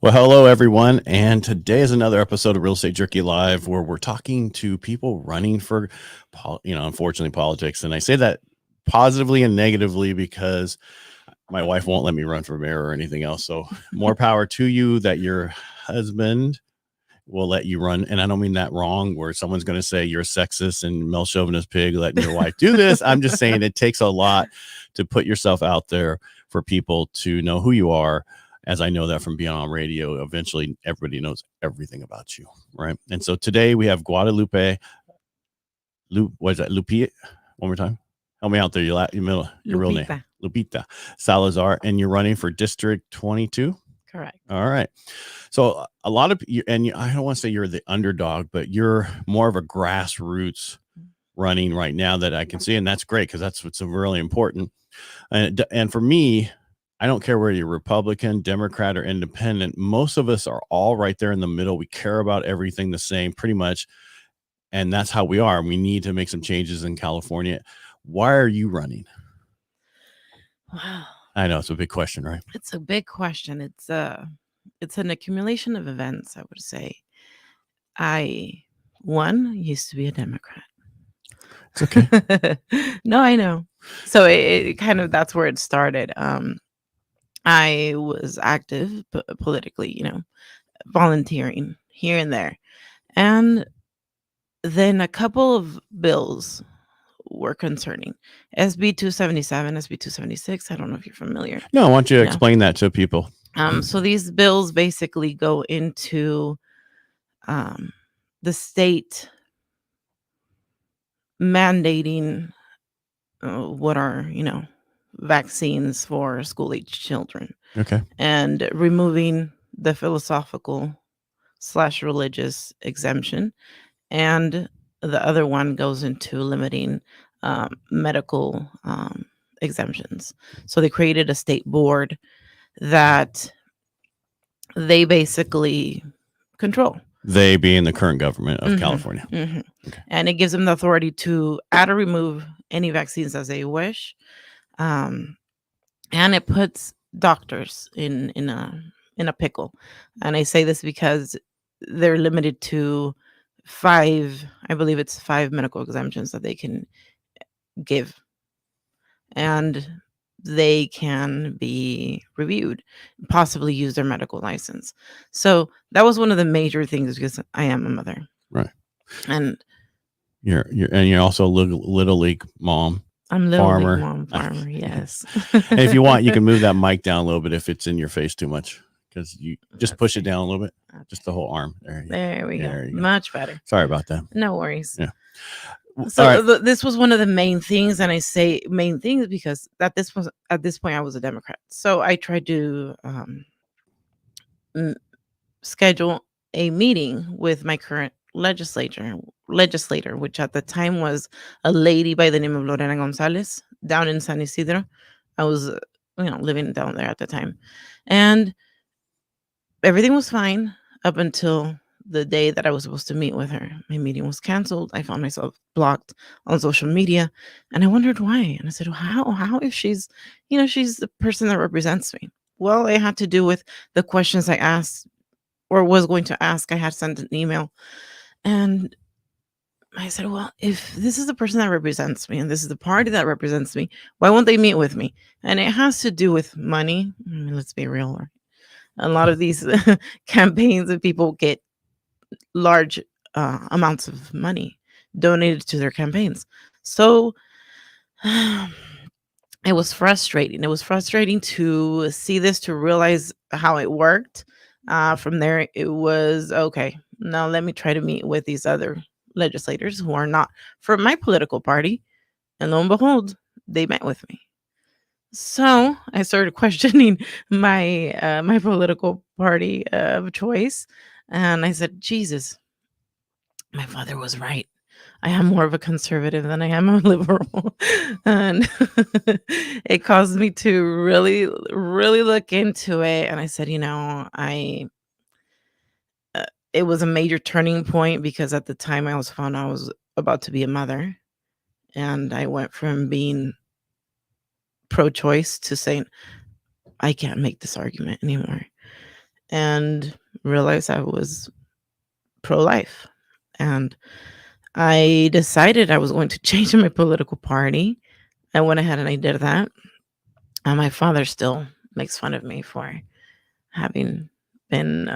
Well, hello, everyone. And today is another episode of Real Estate Jerky Live where we're talking to people running for, unfortunately, politics. And I say that positively and negatively because my wife won't let me run for mayor or anything else. So more power to you that your husband will let you run. And I don't mean that wrong, where someone's going to say you're a sexist and male chauvinist pig letting your wife do this. I'm just saying it takes a lot to put yourself out there for people to know who you are. As I know that from being on radio, eventually everybody knows everything about you, right? And so today we have Guadalupe. What is that? Lupita? One more time. Help me out there. Your real name. Lupita Salazar. And you're running for District 22? Correct. All right. So a lot of you, and I don't want to say you're the underdog, but you're more of a grassroots running right now that I can see. And that's great because that's what's really important. And for me, I don't care whether you're Republican, Democrat, or independent. Most of us are all right there in the middle. We care about everything the same, pretty much. And that's how we are. We need to make some changes in California. Why are you running? Wow. I know it's a big question, right? It's a big question. It's an accumulation of events, I would say. I used to be a Democrat. It's okay. No, I know. So it kind of, that's where it started. I was active politically, volunteering here and there. And then a couple of bills were concerning. SB 277, SB 276. I don't know if you're familiar. No, I want you to explain that to people. So these bills basically go into the state mandating what are, vaccines for school-age children. Okay. And removing the philosophical/religious exemption. And the other one goes into limiting medical exemptions. So they created a state board that they basically control. They being the current government of California. Mm-hmm. Okay. And it gives them the authority to add or remove any vaccines as they wish. And it puts doctors in a pickle. And I say this because they're limited to 5 medical exemptions that they can give. And they can be reviewed, possibly use their medical license. So that was one of the major things because I am a mother. Right. And you're also a little league mom. I'm little league mom, farmer, yes. And if you want, you can move that mic down a little bit if it's in your face too much. Because you just push it down a little bit. Okay. Just the whole arm. There we go. Much better. Sorry about that. No worries. Yeah. So this was one of the main things, and I say main things because at this point I was a Democrat. So I tried to schedule a meeting with my current legislator, which at the time was a lady by the name of Lorena Gonzalez down in San Isidro. I was living down there at the time, and everything was fine up until the day that I was supposed to meet with her. My meeting was canceled. I found myself blocked on social media, and I wondered why. And I said, how if she's the person that represents me? Well, it had to do with the questions I asked or was going to ask. I had sent an email, and I said, well, if this is the person that represents me and this is the party that represents me, why won't they meet with me? And it has to do with money. I mean, let's be real. Right? A lot of these campaigns and people get large amounts of money donated to their campaigns. So it was frustrating. It was frustrating to see this, to realize how it worked. From there, it was, okay, now let me try to meet with these other legislators who are not from my political party. And lo and behold, they met with me. So I started questioning my my political party of choice. And I said, Jesus, my father was right. I am more of a conservative than I am a liberal. And it caused me to really, really look into it. And I said, it was a major turning point because at the time I found I was about to be a mother. And I went from being pro-choice to saying, I can't make this argument anymore. and realized I was pro-life. And I decided I was going to change my political party. I went ahead and I did that. And my father still makes fun of me for having been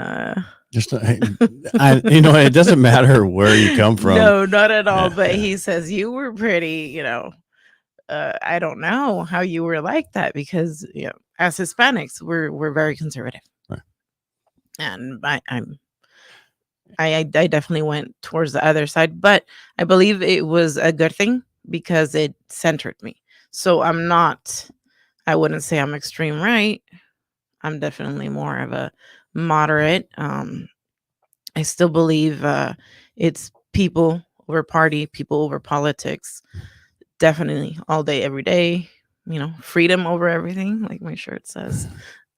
Just, it doesn't matter where you come from. no, not at all. Yeah, But yeah. he says you were pretty, I don't know how you were like that because as Hispanics, we're very conservative, Right. and I definitely went towards the other side, but I believe it was a good thing because it centered me. So I wouldn't say I'm extreme right. I'm definitely more of a moderate. I still believe it's people over party, people over politics. Definitely all day, every day. Freedom over everything, like my shirt says.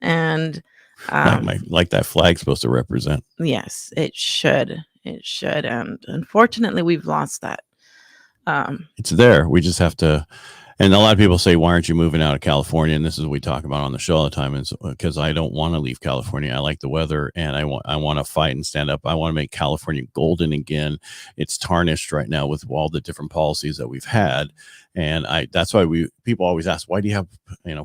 And Like that flag's supposed to represent. yes, it should. It should. And unfortunately, we've lost that. It's there. We just have to. And a lot of people say, why aren't you moving out of California? And this is what we talk about on the show all the time, is because I don't want to leave California. I like the weather, and I want to fight and stand up. I want to make California golden again. It's tarnished right now with all the different policies that we've had. And that's why people always ask, why do you have,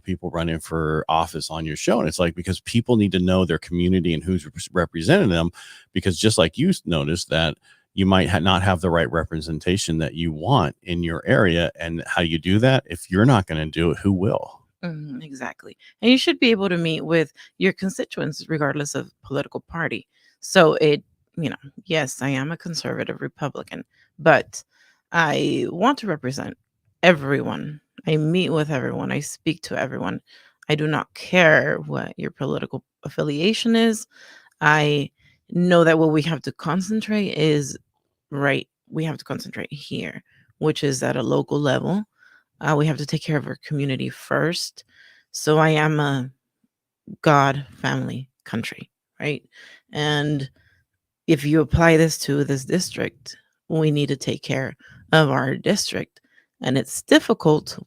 people running for office on your show? And it's like, because people need to know their community and who's representing them, because just like you noticed that you might not have the right representation that you want in your area. And how you do that? If you're not going to do it, who will? Exactly. And you should be able to meet with your constituents regardless of political party. So yes, I am a conservative Republican, but I want to represent everyone. I meet with everyone. I speak to everyone. I do not care what your political affiliation is. I know that what we have to concentrate is right. We have to concentrate here, which is at a local level. We have to take care of our community first. So I am a God, family, country, right? And if you apply this to this district, we need to take care of our district. And it's difficult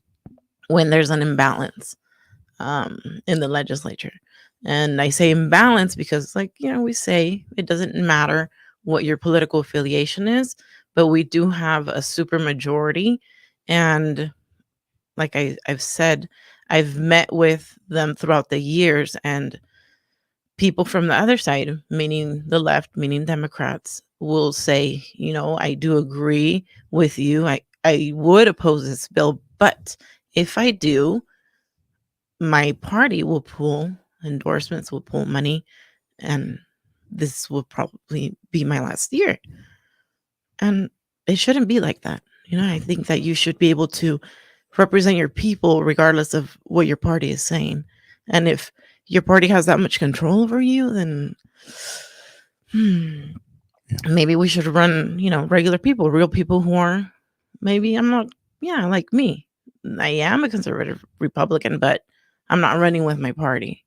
when there's an imbalance in the legislature. And I say imbalance because, we say it doesn't matter what your political affiliation is, but we do have a super majority. And like I've said, I've met with them throughout the years, and people from the other side, meaning the left, meaning Democrats, will say, I do agree with you. I would oppose this bill, but if I do, my party will pull endorsements, will pull money, and this will probably be my last year. And it shouldn't be like that. I think that you should be able to represent your people regardless of what your party is saying. And if your party has that much control over you, then maybe we should run, regular people, real people who are maybe like me. I am a conservative Republican, but I'm not running with my party.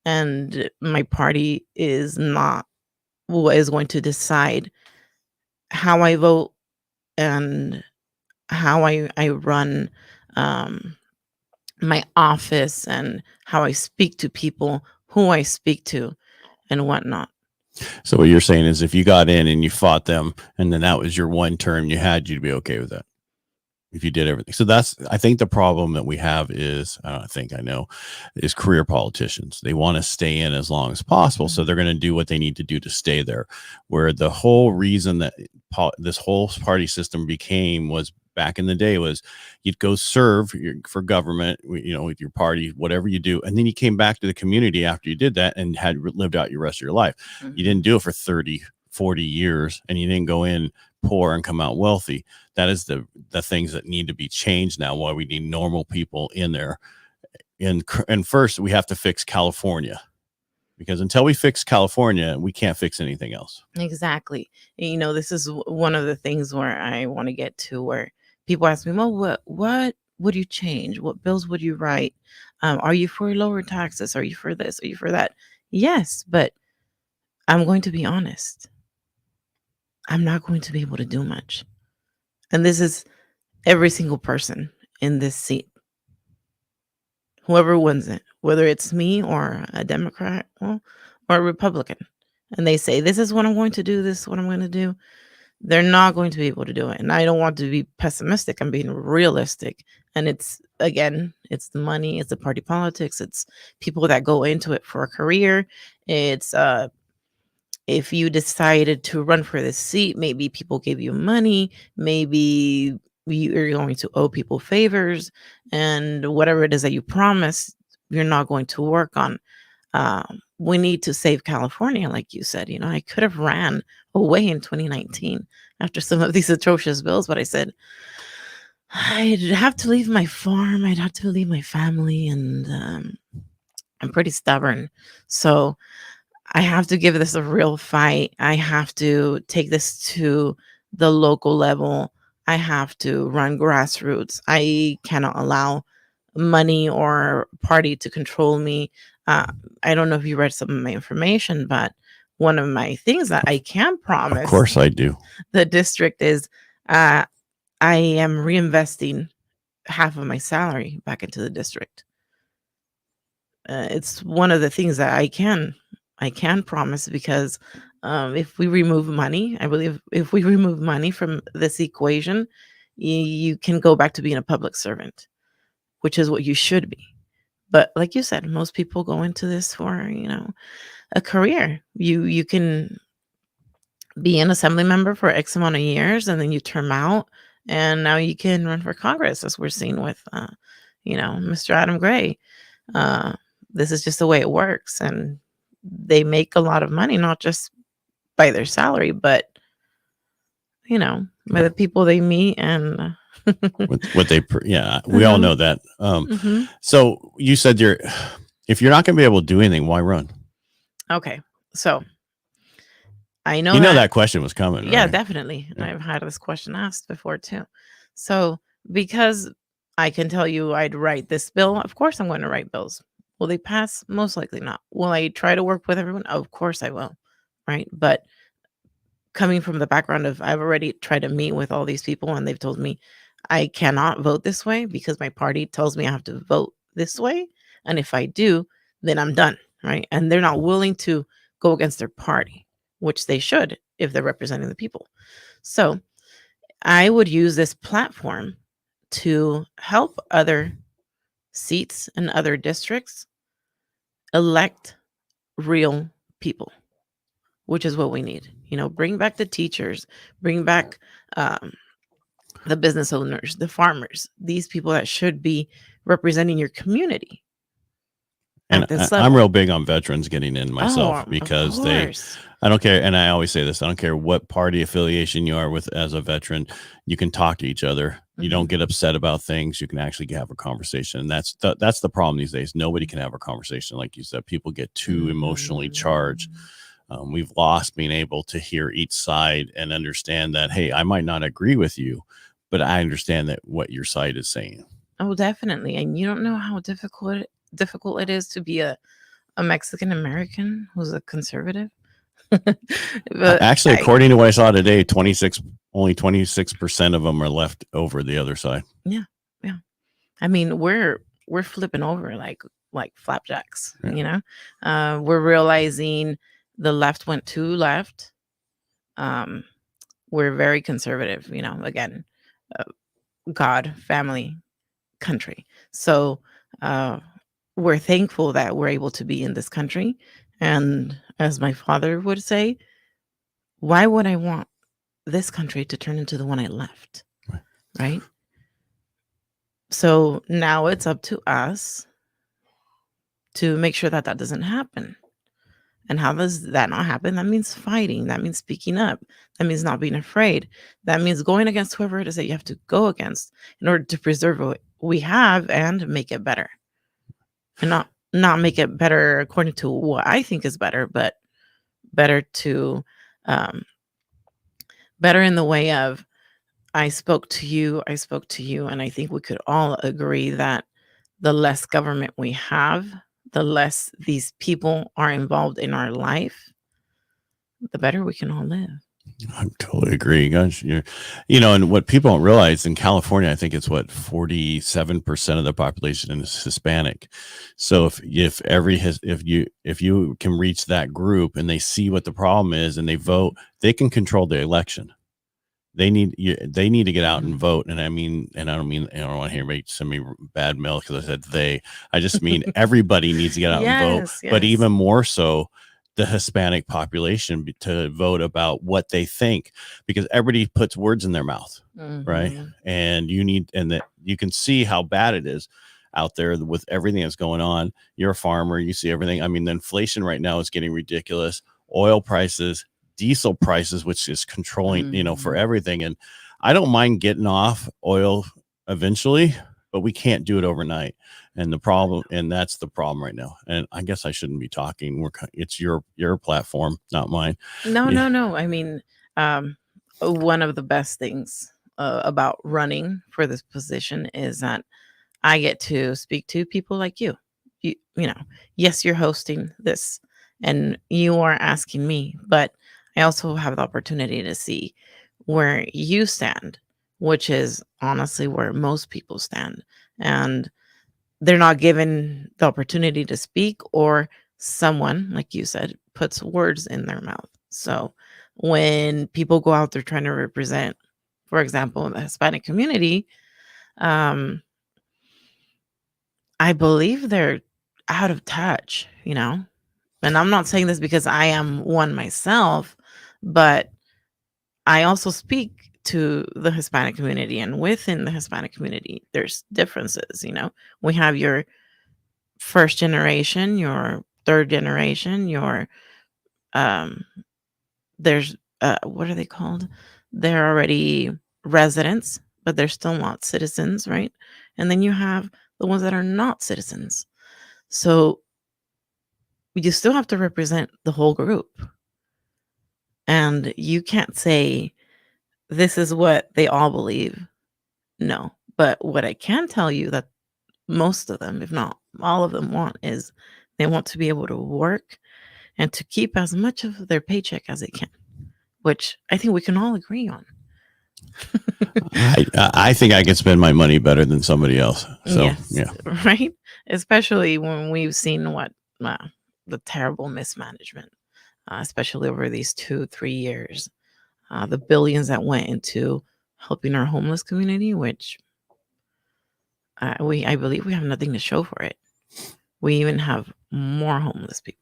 And my party is not what is going to decide how I vote and how I run my office and how I speak to people, who I speak to, and whatnot. So what you're saying is, if you got in and you fought them, and then that was your one term you had, you'd be okay with that if you did everything. So I think the problem that we have is, I know, is career politicians. They want to stay in as long as possible. So they're going to do what they need to do to stay there. Where the whole reason that this whole party system was back in the day was you'd go serve for government, with your party, whatever you do. And then you came back to the community after you did that and had lived out your rest of your life. You didn't do it for 30, 40 years, and you didn't go in poor and come out wealthy. That is the things that need to be changed now. Why we need normal people in there. And first we have to fix California, because until we fix California, we can't fix anything else. Exactly. This is one of the things where I want to get to, where people ask me, well, what would you change? What bills would you write? Are you for lower taxes? Are you for this? Are you for that? Yes, but I'm going to be honest. I'm not going to be able to do much. And this is every single person in this seat. Whoever wins it, whether it's me or a Democrat, well, or a Republican, and they say, this is what I'm going to do, this is what I'm going to do, they're not going to be able to do it. And I don't want to be pessimistic. I'm being realistic. And it's, again, it's the money, it's the party politics, it's people that go into it for a career. It's if you decided to run for this seat, maybe people gave you money, maybe you're going to owe people favors, and whatever it is that you promised, you're not going to work on. We need to save California, like you said. I could have ran away in 2019 after some of these atrocious bills, but I said, I'd have to leave my farm, I'd have to leave my family, and I'm pretty stubborn. So I have to give this a real fight. I have to take this to the local level. I have to run grassroots. I cannot allow money or party to control me. I don't know if you read some of my information, but one of my things that I can promise, Of course I do. the district is I am reinvesting half of my salary back into the district. It's one of the things that I can promise, because if we remove money, I believe if we remove money from this equation, you can go back to being a public servant, which is what you should be. But like you said, most people go into this for, a career. You can be an assembly member for X amount of years, and then you term out, and now you can run for Congress, as we're seeing with, Mr. Adam Gray. This is just the way it works, and they make a lot of money, not just by their salary, but by the people they meet and what they we all know that. So you said if you're not going to be able to do anything, why run? Okay, so I know that question was coming. Yeah, right? definitely. Yeah. I've had this question asked before too. So because I can tell you I'd write this bill, of course I'm going to write bills. Will they pass? Most likely not. Will I try to work with everyone? Of course I will. Right. But coming from the background of, I've already tried to meet with all these people, and they've told me I cannot vote this way because my party tells me I have to vote this way. And if I do, then I'm done. Right. And they're not willing to go against their party, which they should if they're representing the people. So I would use this platform to help other seats in other districts elect real people, which is what we need. Bring back the teachers, bring back the business owners, the farmers, these people that should be representing your community. And I'm real big on veterans getting in myself, because I don't care. And I always say this, I don't care what party affiliation you are with as a veteran, you can talk to each other. You don't get upset about things. You can actually have a conversation. And that's the problem these days. Nobody can have a conversation. Like you said, people get too emotionally charged. We've lost being able to hear each side and understand that, hey, I might not agree with you, but I understand that what your side is saying. Oh, definitely. And you don't know how difficult it is to be a Mexican American who's a conservative. But actually, according to what I saw today, only 26% of them are left over the other side. Yeah. I mean, we're flipping over like flapjacks. Yeah. We're realizing the left went too left. We're very conservative. Again, God, family, country. So we're thankful that we're able to be in this country. And as my father would say, why would I want this country to turn into the one I left? Right? So now it's up to us to make sure that doesn't happen. And how does that not happen? That means fighting. That means speaking up. That means not being afraid. That means going against whoever it is that you have to go against in order to preserve what we have and make it better. And not make it better according to what I think is better, but better to better in the way of, I spoke to you, and I think we could all agree that the less government we have, the less these people are involved in our life, the better we can all live. I totally agree. Gosh, and what people don't realize in California, I think it's 47% of the population is Hispanic. So if you can reach that group and they see what the problem is and they vote, they can control the election. They need to get out and vote. And I don't want to hear anybody send me bad mail because I said I just mean everybody needs to get out and vote, but even more so the Hispanic population to vote about what they think, because everybody puts words in their mouth, right? And you can see how bad it is out there with everything that's going on. You're a farmer, you see everything. I mean, the inflation right now is getting ridiculous. Oil prices, diesel prices, which is controlling, for everything. And I don't mind getting off oil eventually, but we can't do it overnight. And that's the problem right now. And I guess I shouldn't be talking. It's your platform, not mine. No. I mean, one of the best things about running for this position is that I get to speak to people like you. Yes, you're hosting this and you are asking me, but I also have the opportunity to see where you stand, which is honestly where most people stand. And they're not given the opportunity to speak, or someone, like you said, puts words in their mouth. So when people go out there trying to represent, for example, the Hispanic community, I believe they're out of touch, and I'm not saying this because I am one myself, but I also speak to the Hispanic community, and within the Hispanic community, there's differences. We have your first generation, your third generation, your there's what are they called? They're already residents, but they're still not citizens, right? And then you have the ones that are not citizens. So you still have to represent the whole group. And you can't say this is what they all believe. No. But what I can tell you that most of them, if not all of them, want is they want to be able to work and to keep as much of their paycheck as they can, which I think we can all agree on. I think I can spend my money better than somebody else. So, yes, yeah. Right? Especially when we've seen the terrible mismanagement, especially over these 2-3 years, the billions that went into helping our homeless community, which I believe we have nothing to show for it. We even have more homeless people.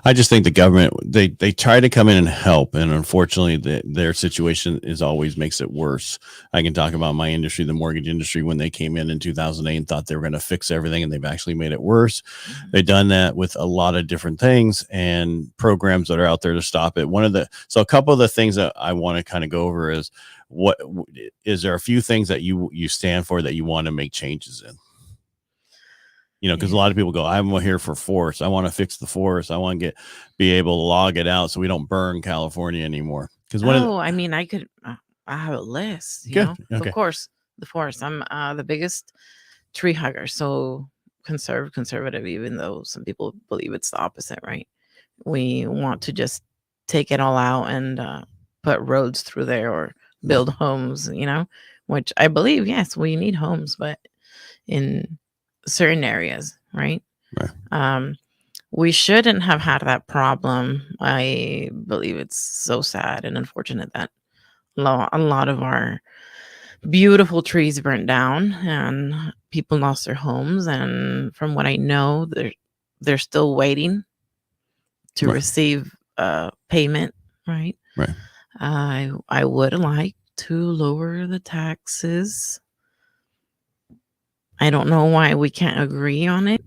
I just think the government, they try to come in and help, and unfortunately their situation always makes it worse. I can talk about my industry, the mortgage industry, when they came in 2008 and thought they were going to fix everything, and they've actually made it worse. They've done that with a lot of different things and programs that are out there to stop it. So a couple of the things that I want to kind of go over is, what is there a few things that you stand for that you want to make changes in? Because a lot of people go, I'm here for forest. I want to fix the forest. I want to be able to log it out so we don't burn California anymore. Because I have a list. Okay. Of course, the forest. I'm the biggest tree hugger. So conservative, even though some people believe it's the opposite, right? We want to just take it all out and put roads through there or build homes, which I believe, yes, we need homes, but in certain areas, right? We shouldn't have had that problem. I believe it's so sad and unfortunate that a lot of our beautiful trees burnt down and people lost their homes. And from what I know, they're still waiting to receive payment, right? I would like to lower the taxes. I don't know why we can't agree on it.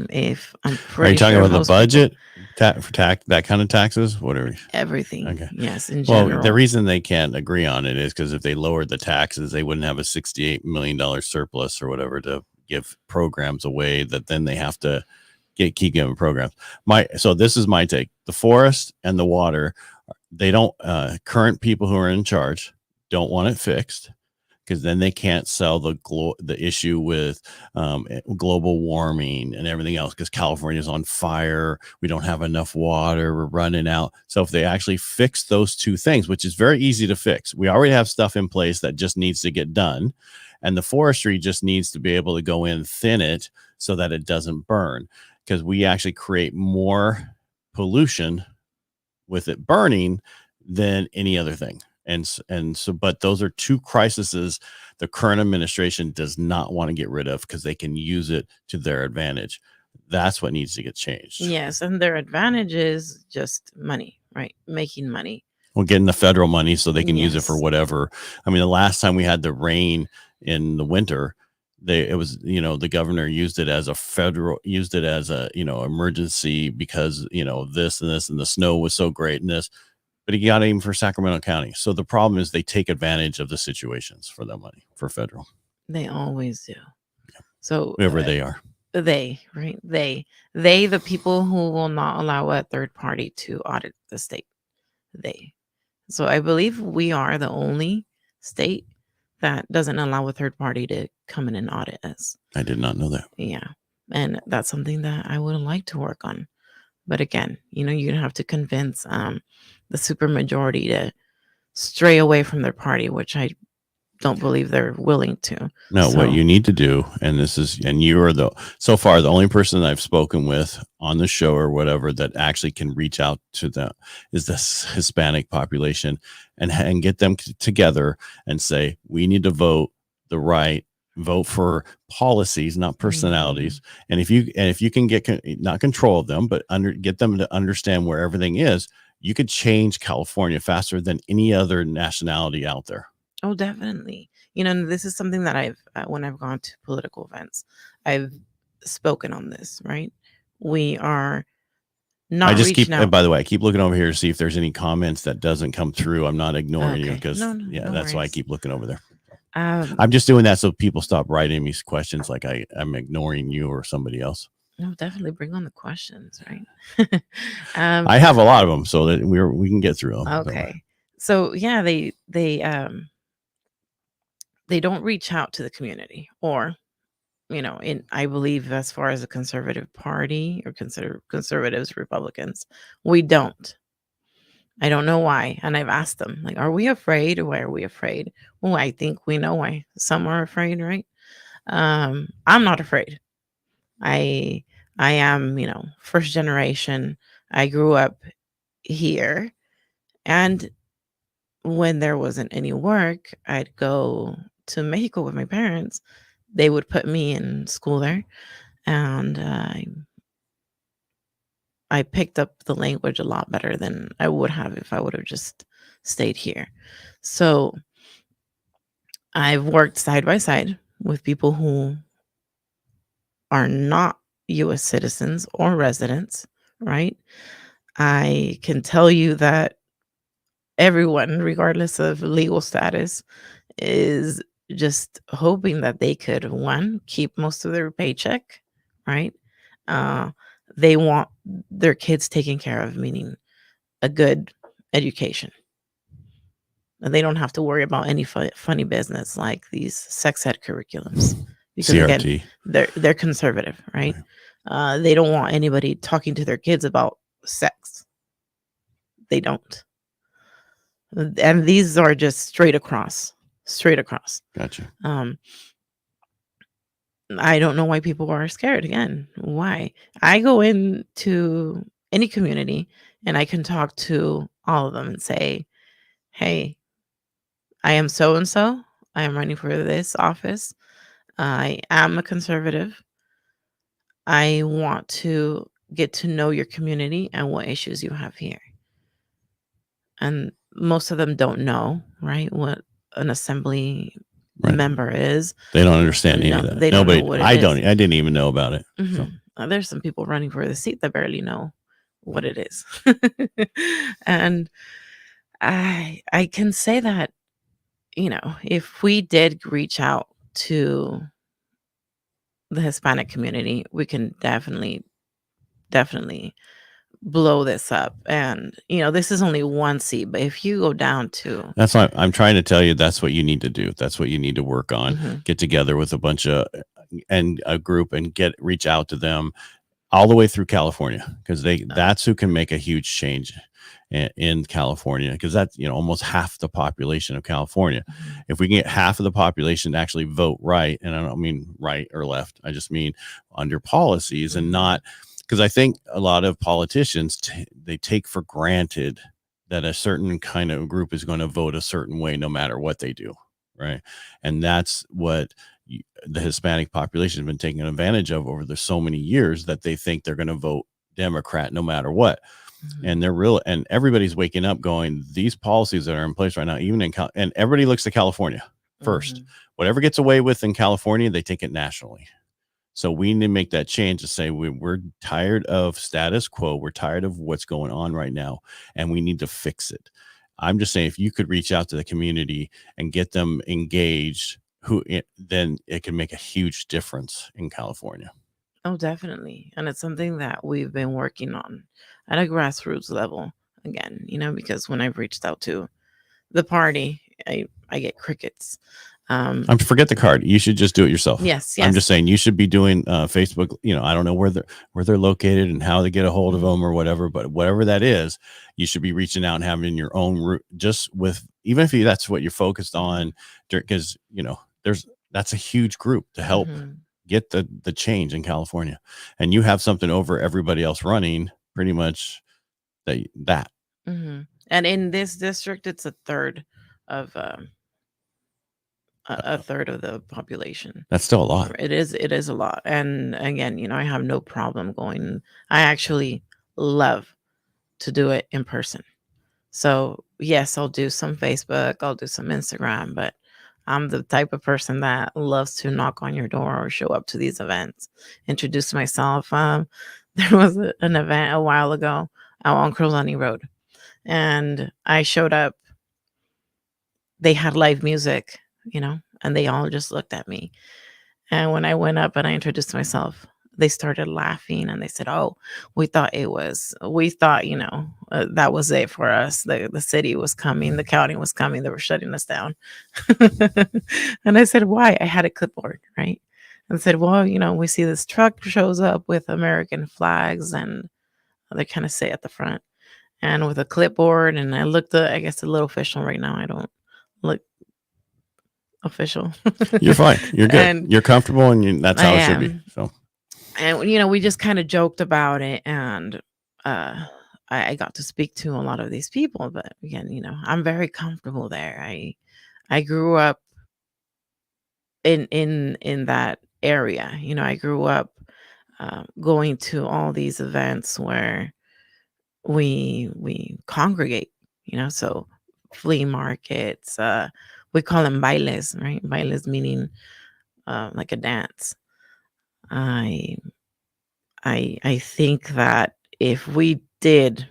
If I'm pretty Are you talking sure about the budget for that kind of taxes? Whatever. Everything. Okay. Yes, in general. Well, the reason they can't agree on it is because if they lowered the taxes, they wouldn't have a $68 million surplus or whatever to give programs away that then they have to keep giving programs. So this is my take. The forest and the water, they don't, current people who are in charge don't want it fixed. because then they can't sell the issue with global warming and everything else, because California's on fire. We don't have enough water. We're running out. So if they actually fix those two things, which is very easy to fix, we already have stuff in place that just needs to get done. And the forestry just needs to be able to go in, thin it so that it doesn't burn, because we actually create more pollution with it burning than any other thing. And so, but those are two crises the current administration does not want to get rid of, because they can use it to their advantage. That's what needs to get changed. Yes, and their advantage is just money, right? Making money. Well, getting the federal money so they can use it for Yes. whatever. I mean, the last time we had the rain in the winter, it was, the governor used it as a emergency, because this and this, and the snow was so great and this, but he got it even for Sacramento County. So the problem is they take advantage of the situations for that money, for federal. They always do. So whoever they are. They, right? They, the people who will not allow a third party to audit the state. They. So I believe we are the only state that doesn't allow a third party to come in and audit us. I did not know that. Yeah. And that's something that I would like to work on. But again, you'd have to convince the supermajority to stray away from their party, which I don't believe they're willing to. No, what you need to do, and you are so far the only person I've spoken with on the show or whatever that actually can reach out to them is this Hispanic population, and get them together and say, we need to vote for policies, not personalities. And if you can get not control of them, but get them to understand where everything is, you could change California faster than any other nationality out there. Oh, definitely. This is something that when I've gone to political events, I've spoken on this, right? We are not I just reaching out. By the way, I keep looking over here to see if there's any comments that doesn't come through. I'm not ignoring you, because no that's worries. why I keep looking over there. I'm just doing that so people stop writing me questions like I'm ignoring you or somebody else. No, definitely bring on the questions, right? I have a lot of them, so that we can get through them. Okay. So yeah, they don't reach out to the community, or I believe as far as the conservative party or conservatives, Republicans, we don't. I don't know why. And I've asked them, like, are we afraid? Why are we afraid? Well, I think we know why some are afraid, right? I'm not afraid. I am, first generation. I grew up here, and when there wasn't any work, I'd go to Mexico with my parents. They would put me in school there, and I picked up the language a lot better than I would have if I would have just stayed here. So I've worked side by side with people who are not U.S. citizens or residents, right? I can tell you that everyone, regardless of legal status, is just hoping that they could, one, keep most of their paycheck, right? They want their kids taken care of, meaning a good education. And they don't have to worry about any funny business like these sex ed curriculums, because CRT. Again, they're conservative, right? They don't want anybody talking to their kids about sex. They don't. And these are just straight across. Gotcha. I don't know why people are scared. Again, why? I go into any community and I can talk to all of them and say, hey, I am so and so. I am running for this office. I am a conservative. I want to get to know your community and what issues you have here. And most of them don't know, right, what an assembly member is. They don't understand any of that. They don't know what it is. I didn't even know about it. So. There's some people running for the seat that barely know what it is. And I can say that, if we did reach out to the Hispanic community, we can definitely blow this up. And this is only one seat, but if you go down to That's why I'm trying to tell you, that's what you need to do. That's what you need to work on. Mhm. Get together with a bunch of and a group and reach out to them all the way through California, because that's who can make a huge change in California, because that's almost half the population of California. Mhm. If we can get half of the population to actually vote right, and I don't mean right or left, I just mean under policies and not, because I think a lot of politicians they take for granted that a certain kind of group is going to vote a certain way no matter what they do, right? And that's what the Hispanic population has been taken advantage of over the so many years, that they think they're going to vote Democrat no matter what. And they're real, and everybody's waking up going, these policies that are in place right now, even and everybody looks to California first. Whatever gets away with in California, they take it nationally. So we need to make that change to say we're tired of status quo. We're tired of what's going on right now, and we need to fix it. I'm just saying, if you could reach out to the community and get them engaged, then it can make a huge difference in California. Oh, definitely. And it's something that we've been working on at a grassroots level again, because when I've reached out to the party, I get crickets. Forget the card. You should just do it yourself. Yes. I'm just saying you should be doing Facebook. I don't know where they're located and how they get a hold of them or whatever, but whatever that is, you should be reaching out and having your own route, just with, even if that's what you're focused on, because that's a huge group to help get the change in California, and you have something over everybody else running pretty much that. And in this district, it's a third of the population. That's still a lot. It is a lot. And again, I have no problem going. I actually love to do it in person. So yes, I'll do some Facebook, I'll do some Instagram, but I'm the type of person that loves to knock on your door or show up to these events, introduce myself. There was an event a while ago out on Crolani Road, and I showed up. They had live music, and they all just looked at me. And when I went up and I introduced myself, they started laughing and they said, "Oh, we thought that was it for us. The city was coming, the county was coming, they were shutting us down." And I said, "Why?" I had a clipboard, right? And said, "Well, we see this truck shows up with American flags, and they kind of sit at the front and with a clipboard." And I looked, I guess, a little official right now. I don't look official. You're fine. You're good. And you're comfortable, and that's how it should be. So. And we just kind of joked about it, and I got to speak to a lot of these people. But again, I'm very comfortable there. I grew up in that area. I grew up going to all these events where we congregate. So flea markets. We call them bailes, right? Bailes meaning like a dance. I think that if we did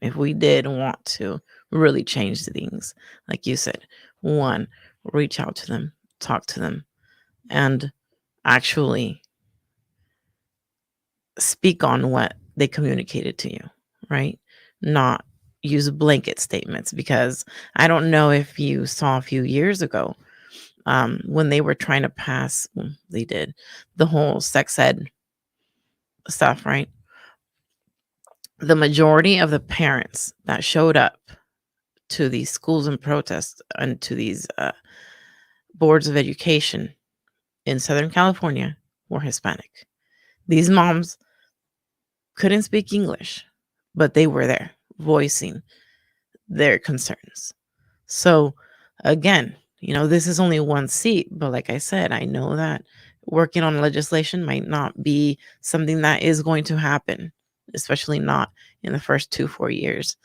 want to really change things, like you said, one, reach out to them, talk to them, and actually speak on what they communicated to you, right? Not use blanket statements, because I don't know if you saw a few years ago when they were trying to pass, they did the whole sex ed stuff, right? The majority of the parents that showed up to these schools and protests and to these boards of education in Southern California were Hispanic. These moms couldn't speak English, but they were there voicing their concerns. So again, this is only one seat, but like I said, I know that working on legislation might not be something that is going to happen, especially not in the first 2-4 years.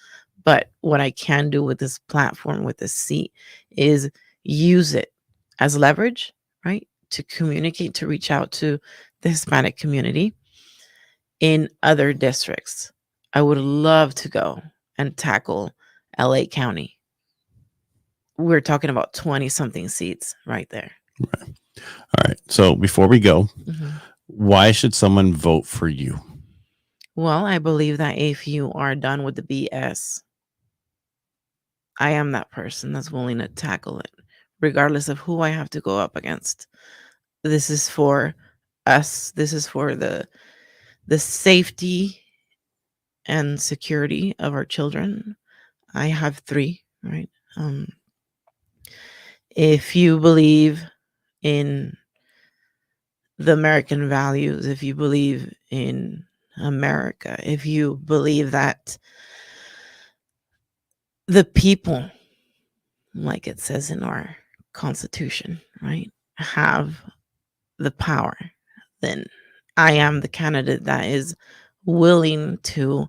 But what I can do with this platform, with this seat, is use it as leverage, right? To communicate, to reach out to the Hispanic community in other districts. I would love to go and tackle LA County. We're talking about 20 something seats right there. Right. All right. So before we go, why should someone vote for you? Well, I believe that if you are done with the BS, I am that person that's willing to tackle it, regardless of who I have to go up against. This is for us. This is for the safety and security of our children. I have 3, right? If you believe in the American values, if you believe in America, if you believe that the people, like it says in our Constitution, right, have the power, then I am the candidate that is willing to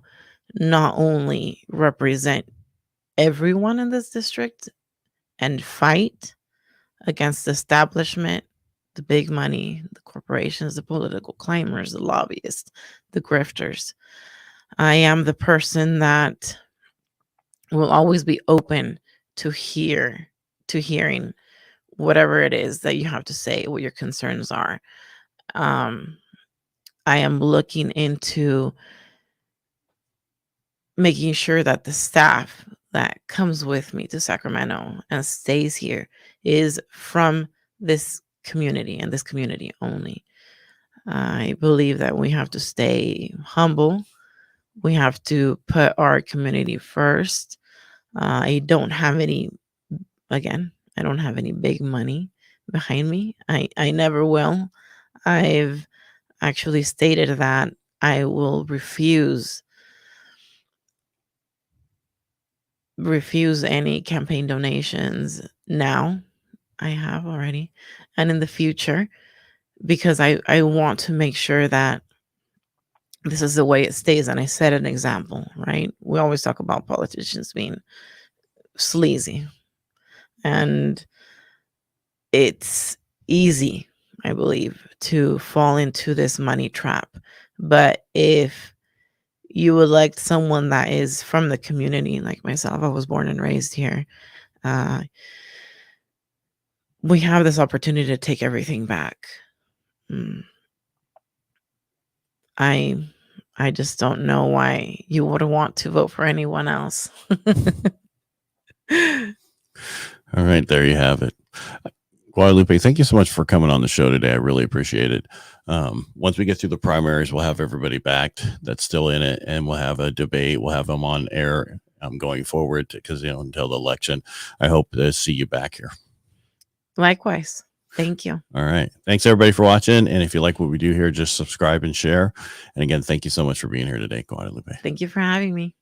not only represent everyone in this district and fight against the establishment, the big money, the corporations, the political climbers, the lobbyists, the grifters. I am the person that will always be open to hearing whatever it is that you have to say, what your concerns are. I am looking into making sure that the staff that comes with me to Sacramento and stays here is from this community and this community only. I believe that we have to stay humble. We have to put our community first. I don't have any big money behind me. I never will. I've actually stated that I will refuse any campaign donations now. I have already, and in the future, because I want to make sure that this is the way it stays. And I set an example, right? We always talk about politicians being sleazy, and it's easy, I believe, to fall into this money trap. But if you elect someone that is from the community, like myself, I was born and raised here, we have this opportunity to take everything back. I just don't know why you would want to vote for anyone else. All right, there you have it. Guadalupe, thank you so much for coming on the show today. I really appreciate it. Once we get through the primaries, we'll have everybody back that's still in it, and we'll have a debate. We'll have them on air going forward because until the election. I hope to see you back here. Likewise. Thank you. All right. Thanks, everybody, for watching. And if you like what we do here, just subscribe and share. And again, thank you so much for being here today, Guadalupe. Thank you for having me.